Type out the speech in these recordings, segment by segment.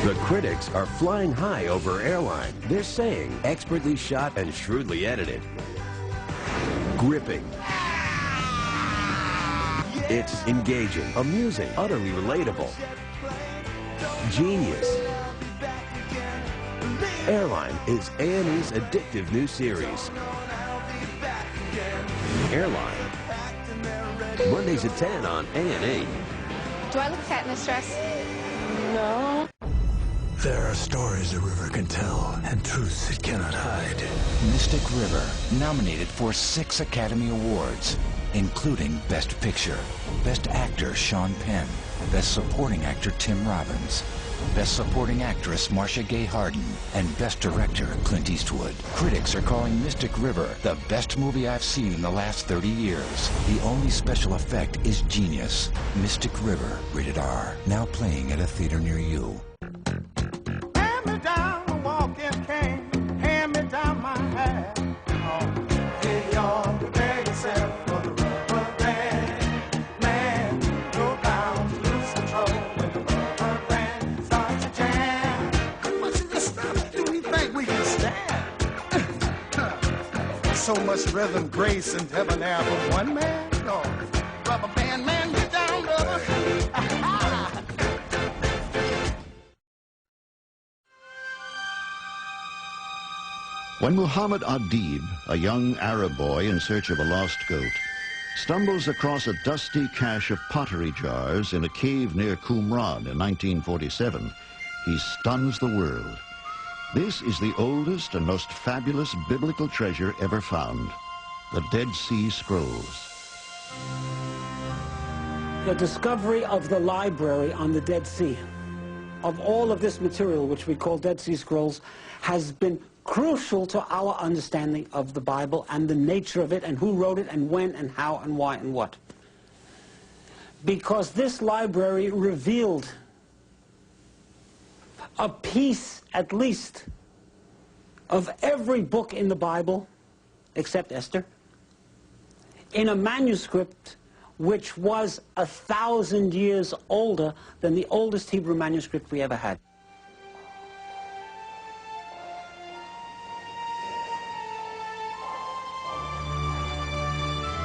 The critics are flying high over Airline. They're saying expertly shot and shrewdly edited. Gripping. It's engaging, amusing, utterly relatable. Genius. Airline is A&E's addictive new series. Airline. Mondays at 10 on A&E. Do I look fat in this dress? No. There are stories a river can tell and truths it cannot hide. Mystic River, nominated for 6 Academy Awards, including Best Picture, Best Actor Sean Penn, Best Supporting Actor Tim Robbins, Best Supporting Actress Marcia Gay Harden, and Best Director Clint Eastwood. Critics are calling Mystic River the best movie I've seen in the last 30 years. The only special effect is genius. Mystic River, rated R. Now playing at a theater near you. Hand me down a walking cane, hand me down my hat. Hey, y'all, prepare yourself for the rubber band. Man, go down to lose control when the rubber band starts to jam. How much of this stuff do we think we can stand? So much rhythm, grace, and debonair from one man? No. Rubber band, man, get down, brother. When Muhammad Adib, a young Arab boy in search of a lost goat, stumbles across a dusty cache of pottery jars in a cave near Qumran in 1947, he stuns the world. This is the oldest and most fabulous biblical treasure ever found, the Dead Sea Scrolls. The discovery of the library on the Dead Sea, of all of this material, which we call Dead Sea Scrolls, has been crucial to our understanding of the Bible and the nature of it and who wrote it and when and how and why and what. Because this library revealed a piece, at least, of every book in the Bible, except Esther, in a manuscript which was 1,000 years older than the oldest Hebrew manuscript we ever had.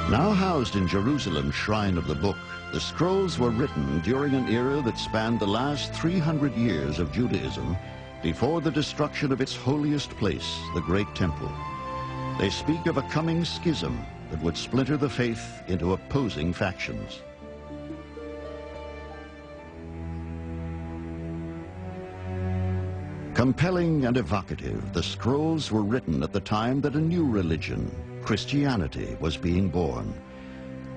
Now housed in Jerusalem's Shrine of the Book, the scrolls were written during an era that spanned the last 300 years of Judaism before the destruction of its holiest place, the Great Temple. They speak of a coming schism that would splinter the faith into opposing factions. Compelling and evocative, the scrolls were written at the time that a new religion, Christianity, was being born.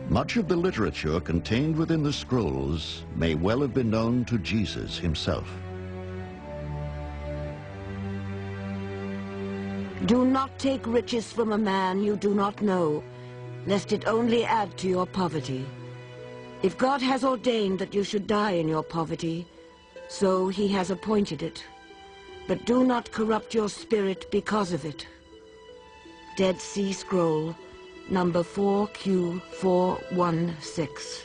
Much of the literature contained within the scrolls may well have been known to Jesus himself. Do not take riches from a man you do not know, lest it only add to your poverty. If God has ordained that you should die in your poverty, so he has appointed it. But do not corrupt your spirit because of it. Dead Sea Scroll, number 4Q416.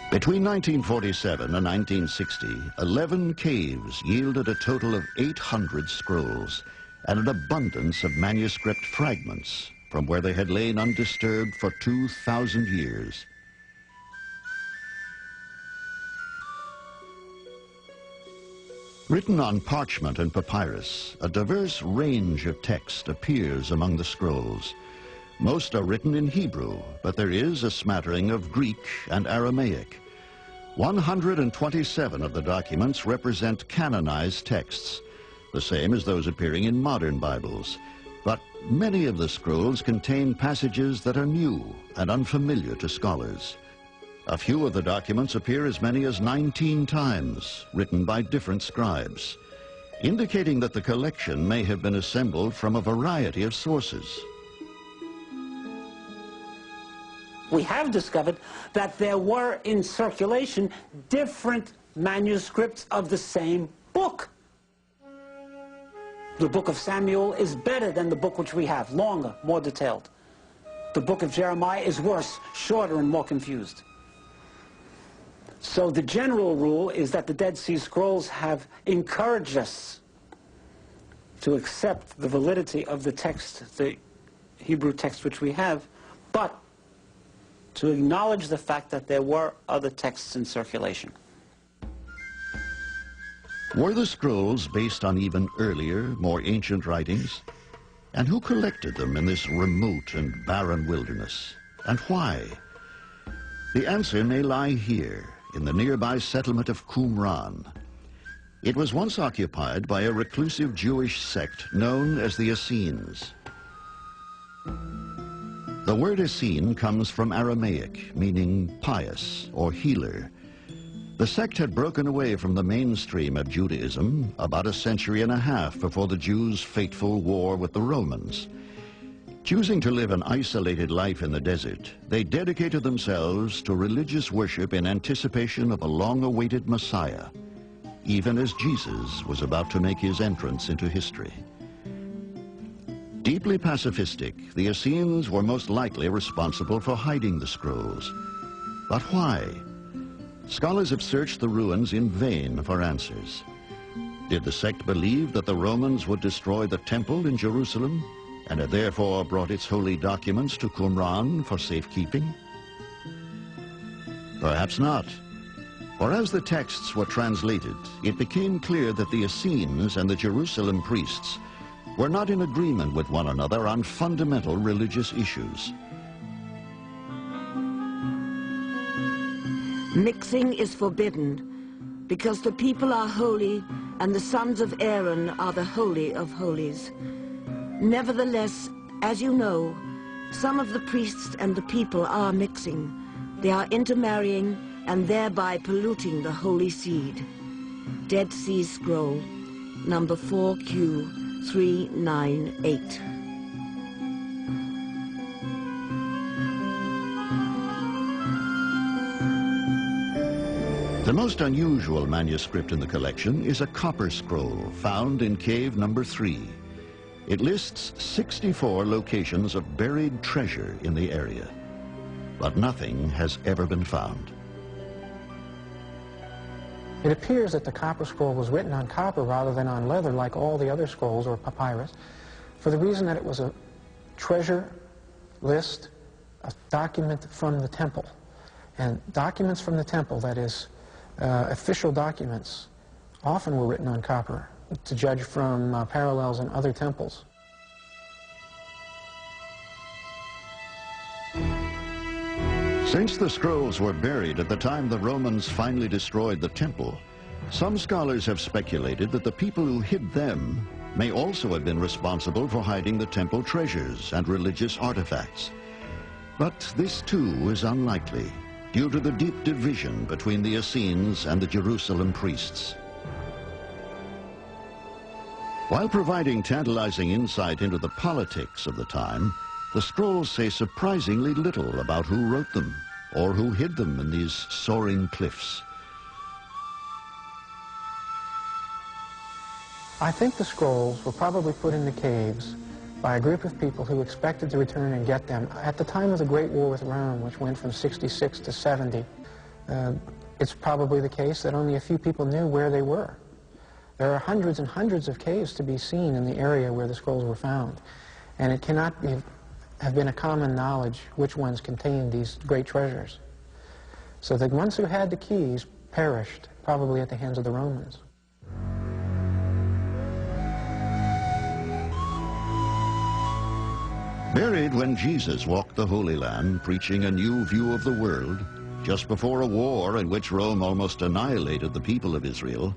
Between 1947 and 1960, 11 caves yielded a total of 800 scrolls and an abundance of manuscript fragments from where they had lain undisturbed for 2,000 years. Written on parchment and papyrus, a diverse range of text appears among the scrolls. Most are written in Hebrew, but there is a smattering of Greek and Aramaic. 127 of the documents represent canonized texts, the same as those appearing in modern Bibles. But many of the scrolls contain passages that are new and unfamiliar to scholars. A few of the documents appear as many as 19 times, written by different scribes, indicating that the collection may have been assembled from a variety of sources. We have discovered that there were in circulation different manuscripts of the same book. The book of Samuel is better than the book which we have, longer, more detailed. The book of Jeremiah is worse, shorter and more confused. So the general rule is that the Dead Sea Scrolls have encouraged us to accept the validity of the text, the Hebrew text which we have, but to acknowledge the fact that there were other texts in circulation. Were the scrolls based on even earlier, more ancient writings? And who collected them in this remote and barren wilderness? And why? The answer may lie here, in the nearby settlement of Qumran. It was once occupied by a reclusive Jewish sect known as the Essenes. The word Essene comes from Aramaic, meaning pious or healer. The sect had broken away from the mainstream of Judaism about a century and a half before the Jews' fateful war with the Romans. Choosing to live an isolated life in the desert, they dedicated themselves to religious worship in anticipation of a long-awaited Messiah, even as Jesus was about to make his entrance into history. Deeply pacifistic, the Essenes were most likely responsible for hiding the scrolls. But why? Scholars have searched the ruins in vain for answers. Did the sect believe that the Romans would destroy the temple in Jerusalem and had therefore brought its holy documents to Qumran for safekeeping? Perhaps not. For as the texts were translated, it became clear that the Essenes and the Jerusalem priests were not in agreement with one another on fundamental religious issues. Mixing is forbidden because the people are holy and the sons of Aaron are the holy of holies. Nevertheless, as you know, some of the priests and the people are mixing. They are intermarrying and thereby polluting the holy seed. Dead Sea Scroll, number 4Q398. The most unusual manuscript in the collection is a copper scroll found in cave number 3. It lists 64 locations of buried treasure in the area, but nothing has ever been found. It appears that the copper scroll was written on copper rather than on leather like all the other scrolls or papyrus, for the reason that it was a treasure list, a document from the temple. And documents from the temple, that is, official documents, often were written on copper, to judge from parallels in other temples. Since the scrolls were buried at the time the Romans finally destroyed the temple, some scholars have speculated that the people who hid them may also have been responsible for hiding the temple treasures and religious artifacts. But this too is unlikely, due to the deep division between the Essenes and the Jerusalem priests. While providing tantalizing insight into the politics of the time, the scrolls say surprisingly little about who wrote them or who hid them in these soaring cliffs. I think the scrolls were probably put in the caves by a group of people who expected to return and get them. At the time of the Great War with Rome, which went from 66 to 70, it's probably the case that only a few people knew where they were. There are hundreds and hundreds of caves to be seen in the area where the scrolls were found, and it cannot have been a common knowledge which ones contained these great treasures. So the ones who had the keys perished, probably at the hands of the Romans. Buried when Jesus walked the Holy Land, preaching a new view of the world, just before a war in which Rome almost annihilated the people of Israel,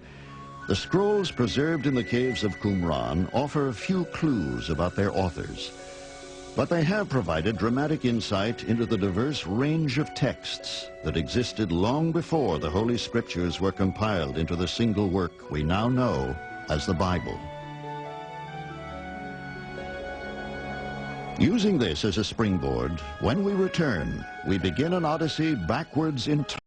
the scrolls preserved in the caves of Qumran offer few clues about their authors. But they have provided dramatic insight into the diverse range of texts that existed long before the Holy Scriptures were compiled into the single work we now know as the Bible. Using this as a springboard, when we return, we begin an odyssey backwards in time.